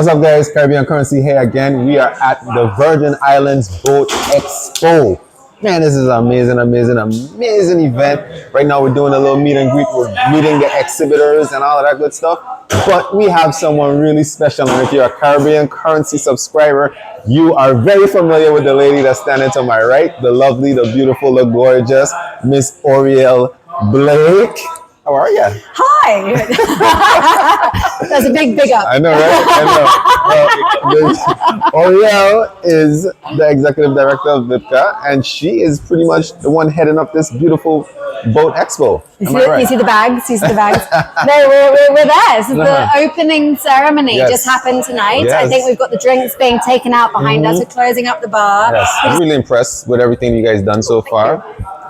What's up, guys? Caribbean Currency here again. We are at the Virgin Islands Boat Expo. Man, this is an amazing event. Right now we're doing a little meet and greet. We're meeting the exhibitors and all of that good stuff. But we have someone really special. And if you're a Caribbean Currency subscriber, you are very familiar with the lady that's standing to my right. The lovely, the beautiful, the gorgeous Miss Oriel Blake. How are you? Hi. That's a big up. I know, right? I know. Oriel is the executive director of VIPCA, and she is pretty much the one heading up this beautiful boat expo. You see the bags? You see the bags? No, we're there. This is the opening ceremony. Yes. Just happened tonight. Yes. I think we've got the drinks being taken out behind us. We're closing up the bar. Yes, I'm really impressed with everything you guys done so far.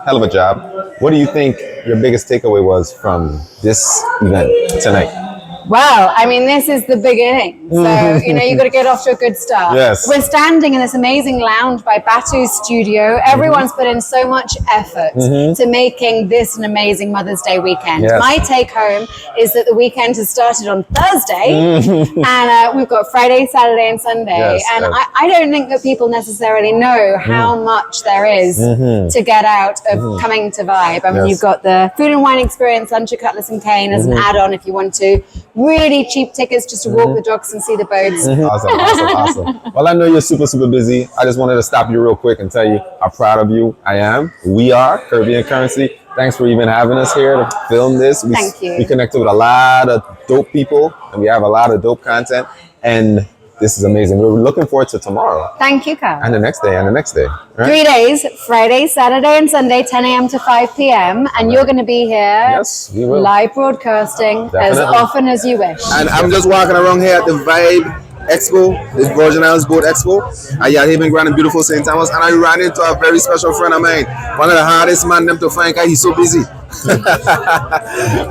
Hell of a job. What do you think your biggest takeaway was from this event tonight? Well, I mean, this is the beginning. So, you got to get off to a good start. Yes. We're standing in this amazing lounge by Batu's studio. Everyone's put in so much effort to making this an amazing Mother's Day weekend. Yes. My take home is that the weekend has started on Thursday and we've got Friday, Saturday and Sunday. Yes, and yes. I don't think that people necessarily know how much there is to get out of coming to Vibe. I mean, you've got the food and wine experience, lunch at Cutlass and Cane as an add-on if you want to. Really cheap tickets just to walk the docks and see the boats. Awesome. Well, I know you're super busy. I just wanted to stop you real quick and tell you how proud of you I am. We are Caribbean Currency. Thanks for even having us here to film this. Thank you. We connected with a lot of dope people, and we have a lot of dope content. And this is amazing. We're looking forward to tomorrow. Thank you, Carl. And the next day, Right? 3 days, Friday, Saturday, and Sunday, 10 a.m. to 5 p.m. And you're going to be here. Yes, we will. Live broadcasting as often as you wish. And I'm just walking around here at the Vibe Expo, this Virgin Islands Boat Expo at Yacht Haven Grand and beautiful St. Thomas. And I ran into a very special friend of mine. One of the hardest men them to find because he's so busy.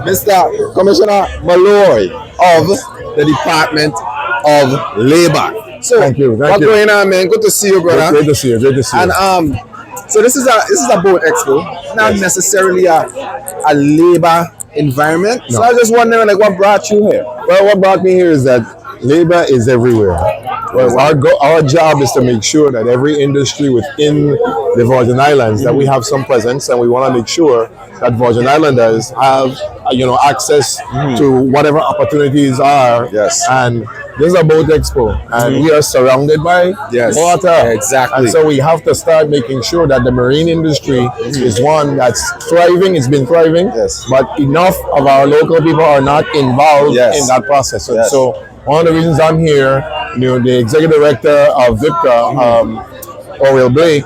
Mr. Commissioner Malloy of the Department of Labor. So, Thank you. What's going on, man? Good to see you, brother. Great to see you. And so this is a boat expo, not necessarily a labor environment. No. So I was just wondering, like, what brought you here? Well, what brought me here is that labor is everywhere. Well, our job is to make sure that every industry within the Virgin Islands that we have some presence, and we want to make sure that Virgin Islanders have access to whatever opportunities are. Yes. And this is a boat expo, and we are surrounded by water. Yeah, exactly. And so we have to start making sure that the marine industry is one that's thriving. It's been thriving, but enough of our local people are not involved in that process. And so one of the reasons I'm here, the executive director of VIPCA, Oriel Blake,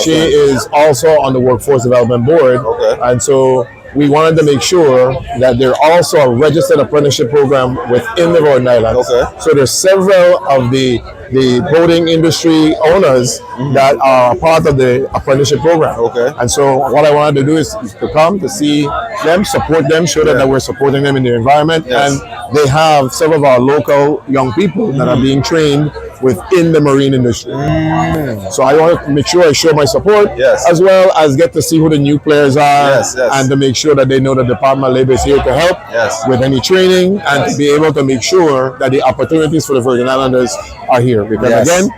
she is also on the Workforce Development Board. And so we wanted to make sure that there's also a registered apprenticeship program within the Virgin Islands. So there's several of the boating industry owners that are part of the apprenticeship program. And so what I wanted to do is to come to see them, support them, show them that we're supporting them in their environment. And they have some of our local young people that are being trained within the marine industry. So I want to make sure I show my support, as well as get to see who the new players are, and to make sure that they know the Department of Labor is here to help with any training, and to be able to make sure that the opportunities for the Virgin Islanders are here. Because again,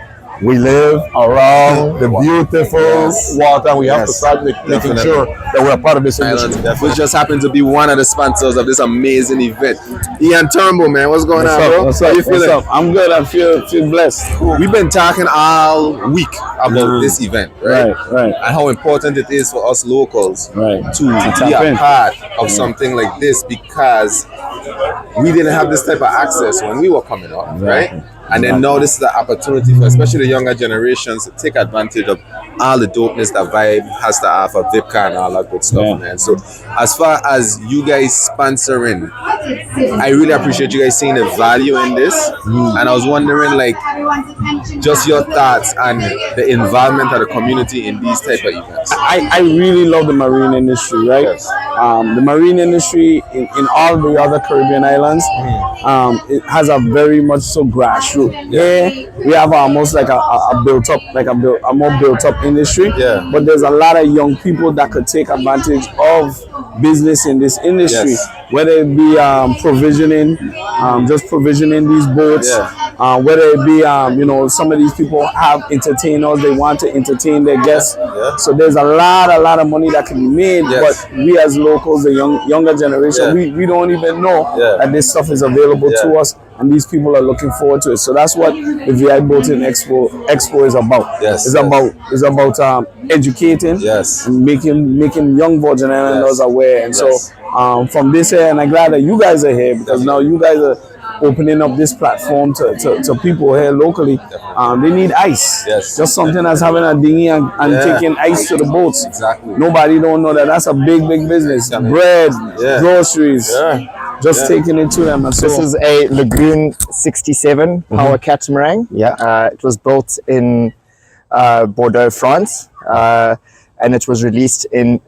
we live around the beautiful water, and we have to start making sure that we're a part of this industry. Which just happened to be one of the sponsors of this amazing event. Ian Turnbull, man, what's going on, bro? What's How up? you feeling? What's up? I'm good. I feel blessed. We've been talking all week about this event, right? Right. And how important it is for us locals to be a part of something like this, because we didn't have this type of access when we were coming up, right? And then now this is the opportunity for especially the younger generations to take advantage of all the dopeness that Vibe has to offer, VIPCA and all that good stuff, man. So as far as you guys sponsoring, I really appreciate you guys seeing the value in this. And I was wondering, like, just your thoughts on the involvement of the community in these type of events. I really love the marine industry, right? The marine industry in all the other Caribbean islands, it has a very much so grassroots. Here we have almost like a more built up industry. But there's a lot of young people that could take advantage of business in this industry, whether it be provisioning, just provisioning these boats, whether it be, you know, some of these people have entertainers, they want to entertain their guests. So there's a lot of money that can be made, but we as locals, the younger generation, we don't even know that this stuff is available to us, and these people are looking forward to it. So that's what the VI Boating Expo is about. It's about educating and making young Virgin Islanders aware. And so from this here, and I'm glad that you guys are here, because now you guys are opening up this platform to people here locally. They need ice. Just something as having a dinghy and taking ice to the boats. Nobody don't know that that's a big business. Bread, groceries, just taking it to them. And so this is a Lagoon 67 power catamaran. It was built in Bordeaux, France, and it was released in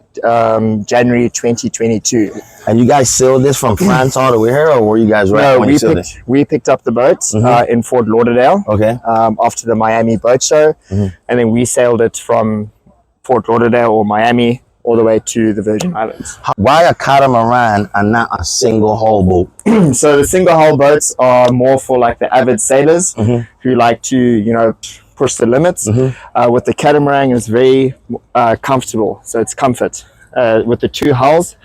January 2022. And you guys sailed this from France all the way here, or were you guys right when you sailed it? We picked up the boats in Fort Lauderdale after the Miami boat show, and then we sailed it from Fort Lauderdale or Miami all the way to the Virgin Islands. Why a catamaran and not a single hull boat? So the single hull boats are more for like the avid sailors who like to, you know, push the limits. With the catamaran, it's very comfortable, so it's comfort. With the two hulls,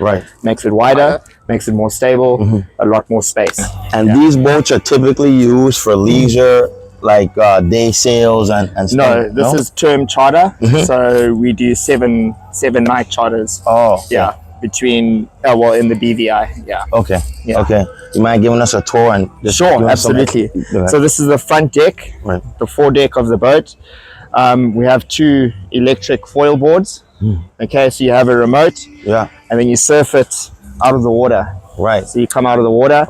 makes it wider, makes it more stable, a lot more space. And these boats are typically used for leisure, like day sails and stuff? No, this is term charter. So we do seven night charters. Between in the BVI. Okay. You mind giving us a tour and just sure, absolutely. So this is the front deck, the foredeck of the boat. We have two electric foil boards. Okay, so you have a remote, and then you surf it out of the water. So you come out of the water.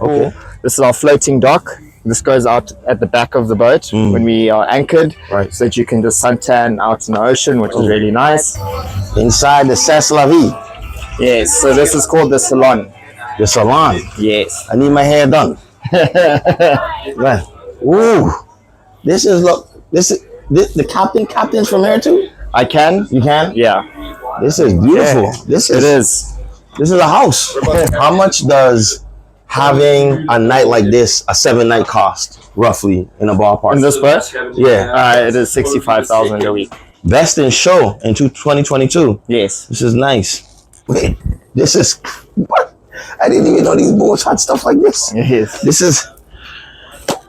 This is our floating dock. This goes out at the back of the boat when we are anchored, so that you can just suntan out in the ocean, which is really nice. Inside the C'est La Vie. Yes, so this is called the salon. The salon? Yes. I need my hair done. Ooh, this is the captain's from here too? I can. You can? Yeah. This is beautiful. This is a house. How much does having a night like this, a 7-night cost, roughly, in a ballpark? In this boat? Yeah. It is $65,000 a week. Best in show in 2022. Yes. This is nice. Wait, this is what? I didn't even know these boats had stuff like this. Yes. This is.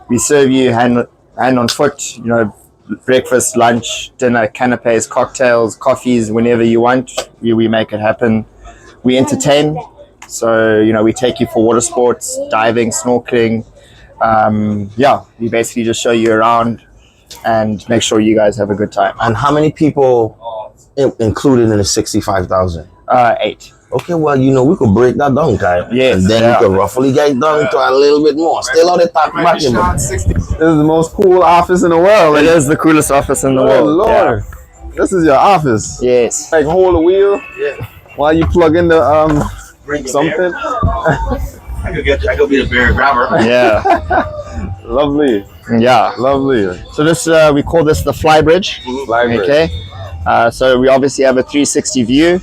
We serve you hand on foot, you know, breakfast, lunch, dinner, canapes, cocktails, coffees, whenever you want. We make it happen. We entertain. So, you know, we take you for water sports, diving, snorkeling. We basically just show you around and make sure you guys have a good time. And how many people included in the 65,000? 8. Okay, well, you know, we could break that down, guy. Yes. And then we could roughly get down to a little bit more. Still on the top back. This is the most cool office in the world. It is the coolest office in the world. Oh, Lord. Yeah. This is your office. Yes. Like hold the wheel while you plug in the something. I go be the bear grabber. Yeah. Lovely. Yeah. Lovely. So this we call this the fly bridge. Okay. So we obviously have a 360 view.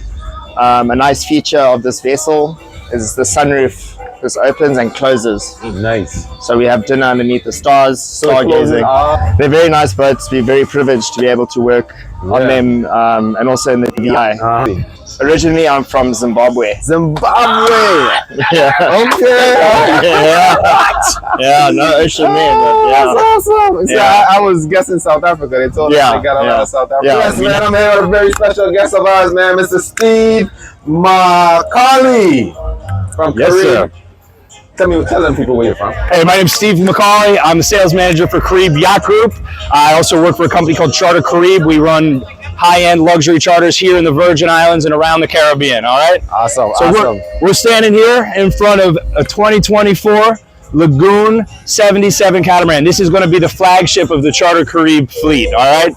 A nice feature of this vessel is the sunroof. This opens and closes. Nice. So we have dinner underneath the stars, stargazing. They're very nice boats. We're very privileged to be able to work on them, and also in the DVI. Originally, I'm from Zimbabwe. Yeah. Okay. Yeah, no ocean man. But yeah. That's awesome. See, I was guessing South Africa. They told us they got a lot of South Africa. Yes, man. I'm here with a very special guest of ours, man, Mr. Steve Macaulay from Korea. Tell them people where you're from. Hey, my name's Steve Macaulay. I'm the sales manager for Carib Yacht Group. I also work for a company called Charter Carib. We run high-end luxury charters here in the Virgin Islands and around the Caribbean, all right? Awesome, so we're standing here in front of a 2024 Lagoon 77 catamaran. This is going to be the flagship of the Charter Carib fleet, all right?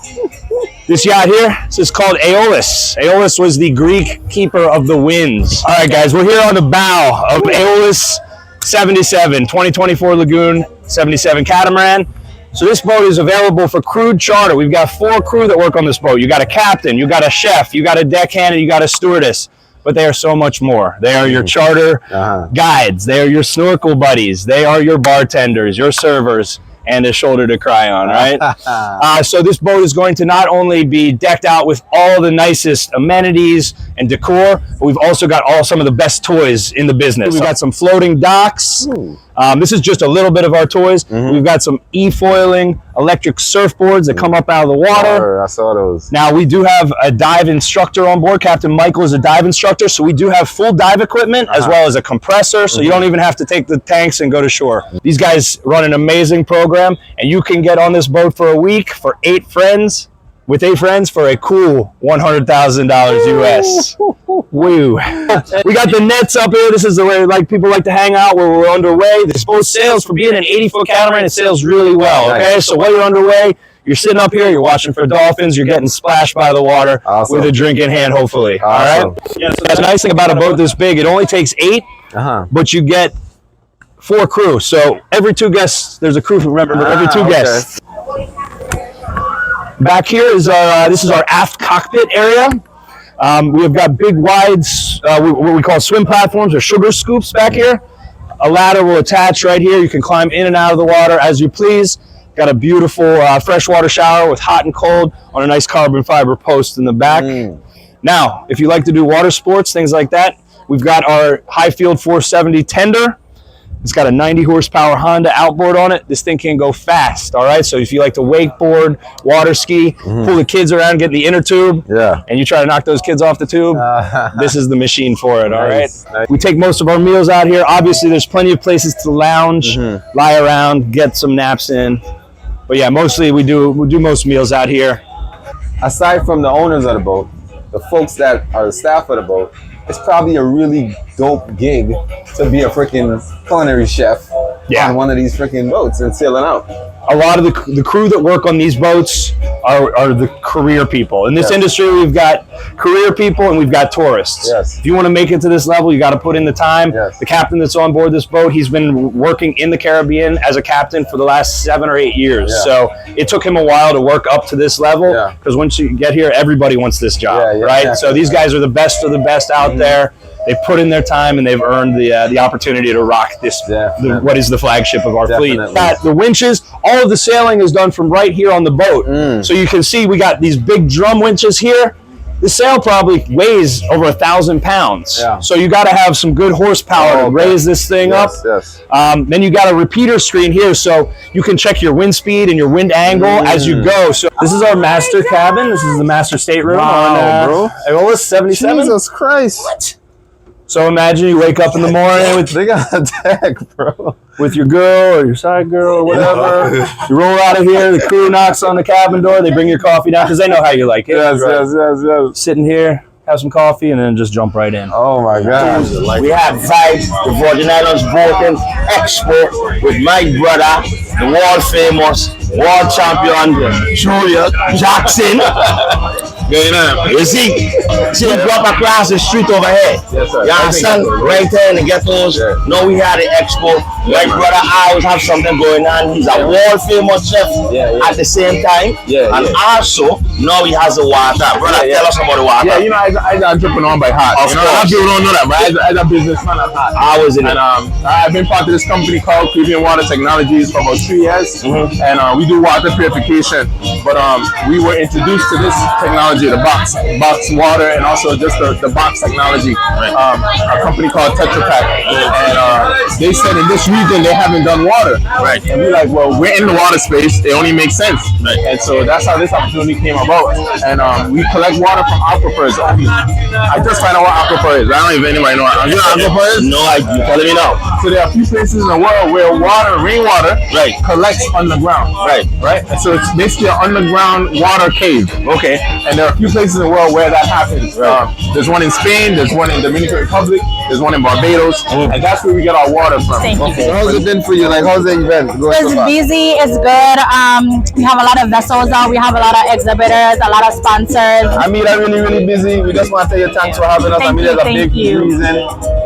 This yacht here, this is called Aeolus. Aeolus was the Greek keeper of the winds. All right, guys, we're here on the bow of Aeolus 77, 2024 Lagoon 77 catamaran. So this boat is available for crewed charter. We've got 4 crew that work on this boat. You got a captain, you got a chef, you got a deckhand, and you got a stewardess. But they are so much more. They are your charter guides. They are your snorkel buddies. They are your bartenders, your servers, and a shoulder to cry on, right? So this boat is going to not only be decked out with all the nicest amenities and decor, but we've also got some of the best toys in the business. We've got some floating docks. This is just a little bit of our toys. We've got some e-foiling electric surfboards that come up out of the water. I saw those. Now we do have a dive instructor on board. Captain Michael is a dive instructor, so we do have full dive equipment as well as a compressor, so you don't even have to take the tanks and go to shore. These guys run an amazing program, and you can get on this boat for a week for 8 friends. With 8 friends for a cool $100,000 US. Woo. We got the nets up here. This is the way people like to hang out where we're underway. This boat sails, for being an 80-foot catamaran, it sails really well, okay? So while you're underway, you're sitting up here, you're watching for dolphins, you're getting splashed by the water with a drink in hand, hopefully, all right? Yeah, so that's the nice thing about a boat this big. It only takes 8, but you get 4 crew. So every 2 guests, there's a crew, remember, every 2 guests. Back here is this is our aft cockpit area. We have got big wides, what we call swim platforms or sugar scoops back here. A ladder will attach right here. You can climb in and out of the water as you please. Got a beautiful freshwater shower with hot and cold on a nice carbon fiber post in the back. Now, if you like to do water sports, things like that, we've got our Highfield 470 tender. It's got a 90 horsepower Honda outboard on it. This thing can go fast, all right? So if you like to wakeboard, water ski, pull the kids around, get in the inner tube, and you try to knock those kids off the tube, this is the machine for it, all right? Nice. We take most of our meals out here. Obviously, there's plenty of places to lounge, lie around, get some naps in. But yeah, mostly we do most meals out here. Aside from the owners of the boat, the folks that are the staff of the boat, it's probably a really dope gig to be a freaking culinary chef on one of these freaking boats and sailing out. A lot of the crew that work on these boats are the career people. In this industry, we've got career people and we've got tourists. If you want to make it to this level, you got to put in the time. The captain that's on board this boat, he's been working in the Caribbean as a captain for the last 7 or 8 years. So it took him a while to work up to this level because once you get here, everybody wants this job, right? So these guys are the best of the best out there. They put in their time and they've earned the opportunity to rock this, what is the flagship of our fleet. The winches, all of the sailing is done from right here on the boat. So you can see we got these big drum winches here. The sail probably weighs over 1,000 pounds. So you got to have some good horsepower to raise this thing up. Then you got a repeater screen here so you can check your wind speed and your wind angle as you go. So this is our master cabin. This is the master stateroom on Aeolus 77. Jesus Christ. What? So imagine you wake up in the morning with they got a deck, bro. With your girl or your side girl or whatever. You roll out of here, the crew knocks on the cabin door, they bring your coffee down because they know how you like it. Yes. Sitting here, have some coffee, and then just jump right in. Oh my gosh. We have vibes, the Virgin Islands Boat Expo with my brother, the world famous, world champion, Julia Jackson. You see the drop across the street over here. You understand? Right there in the ghettos. No, we had the expo. My brother always have something going on. He's a world famous chef at the same time. And also, now he has the water. Brother, tell us about the water. Yeah, you know, I entrepreneur by heart. You know, a lot of people don't know that, but I a businessman at heart. I was in it. And I've been part of this company called Caribbean Water Technologies for about 3 years. And we do water purification. But we were introduced to this technology, the box water, and also just the box technology. A company called Tetra Pak. And they said in this region they haven't done water. And we're like, well, we're in the water space. It only makes sense. And so that's how this opportunity came about. And we collect water from aquifers. I just find out what aquifer is. I don't even anybody know what aquifer is. No, you're telling me now. So there are a few places in the world where rainwater collects underground. Right. And so it's basically an underground water cave. And there are a few places in the world where that happens. There's one in Spain, there's one in Dominican Republic, there's one in Barbados, and that's where we get our water from. So how's it been for you? Like, how's the event going? It's busy, it's good. We have a lot of vessels now, we have a lot of exhibitors, a lot of sponsors. I mean, I'm really, really busy. We just want to tell you thanks for having us. I mean, there's a big reason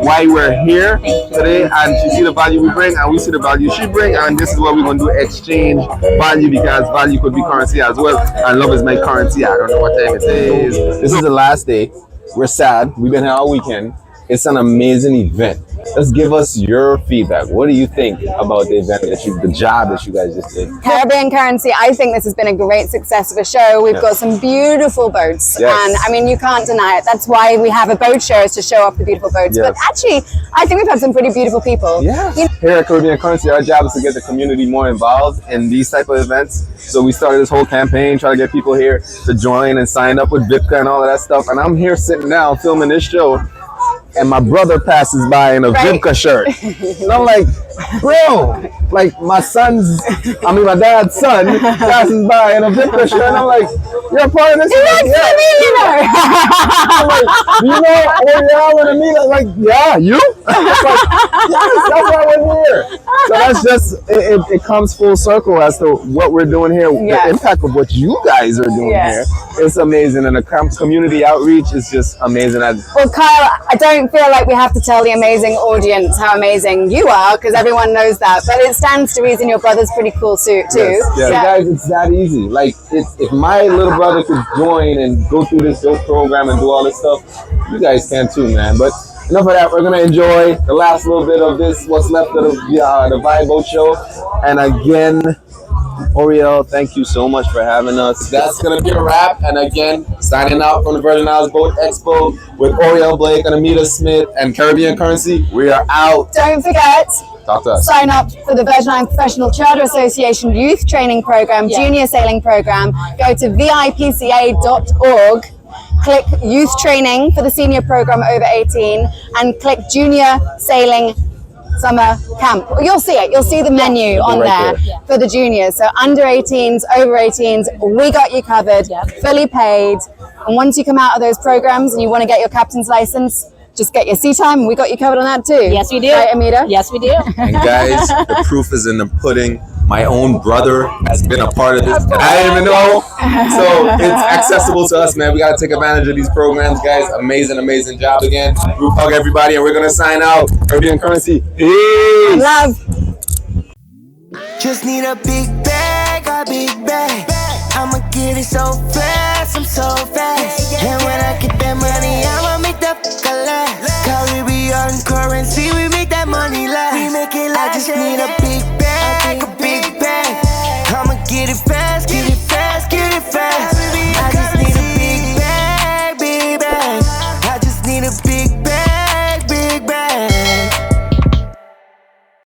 why we're here today, and she see the value we bring, and we see the value she bring, and this is what we're going to do, exchange value, because value could be currency as well, and love is my currency. I don't know what time it is. This is the last day. We're sad. We've been here all weekend. It's an amazing event. Just give us your feedback. What do you think about the event the job that you guys just did? Caribbean Currency, I think this has been a great success of a show. We've got some beautiful boats, and I mean, you can't deny it. That's why we have a boat show, is to show off the beautiful boats. But actually, I think we've had some pretty beautiful people. Here at Caribbean Currency, our job is to get the community more involved in these type of events. So we started this whole campaign trying to get people here to join and sign up with Vipka and all of that stuff. And I'm here sitting down filming this show, and my brother passes by in a Vipka shirt. And I'm like, bro, like my my dad's son passes by in a Vipka shirt. And I'm like, you're a part of this? I'm like, do you know Oriel and Amina? Like, yeah, you? It's like, yes, that's why we're here. So that's just, it comes full circle as to what we're doing here. The impact of what you guys are doing here. It's amazing. And the community outreach is just amazing. Well, Kyle, I don't feel like we have to tell the amazing audience how amazing you are, because everyone knows that. But it stands to reason your brother's pretty cool suit too. Yes. Guys, it's that easy. Like, if my little brother could join and go through this dope program and do all this stuff, you guys can too, man. But enough of that. We're gonna enjoy the last little bit of this, what's left of the Vibe Boat Show. And again, Oriel, thank you so much for having us. That's gonna be a wrap. And again, signing out from the Virgin Islands Boat Expo with Oriel Blake and Amita Smith and Caribbean Currency. We are out. Don't forget, talk to us. Sign up for the Virgin Islands Professional Charter Association Youth Training Program, Junior Sailing Program. Go to vipca.org. Click Youth Training for the senior program over 18, and click Junior Sailing Summer Camp. You'll see it. You'll see the menu on there for the juniors. So under 18s, over 18s, we got you covered, fully paid. And once you come out of those programs and you want to get your captain's license, just get your sea time, and we got you covered on that too. Yes, we do. Right, Amita? Yes, we do. And guys, the proof is in the pudding. My own brother has been a part of this, and I didn't even know. So it's accessible to us, man. We got to take advantage of these programs, guys. Amazing, amazing job again. Group hug everybody, and we're going to sign out. Caribbean Currency. Peace. Love. Just need a big bag, I'ma get it so fast, I'm so fast.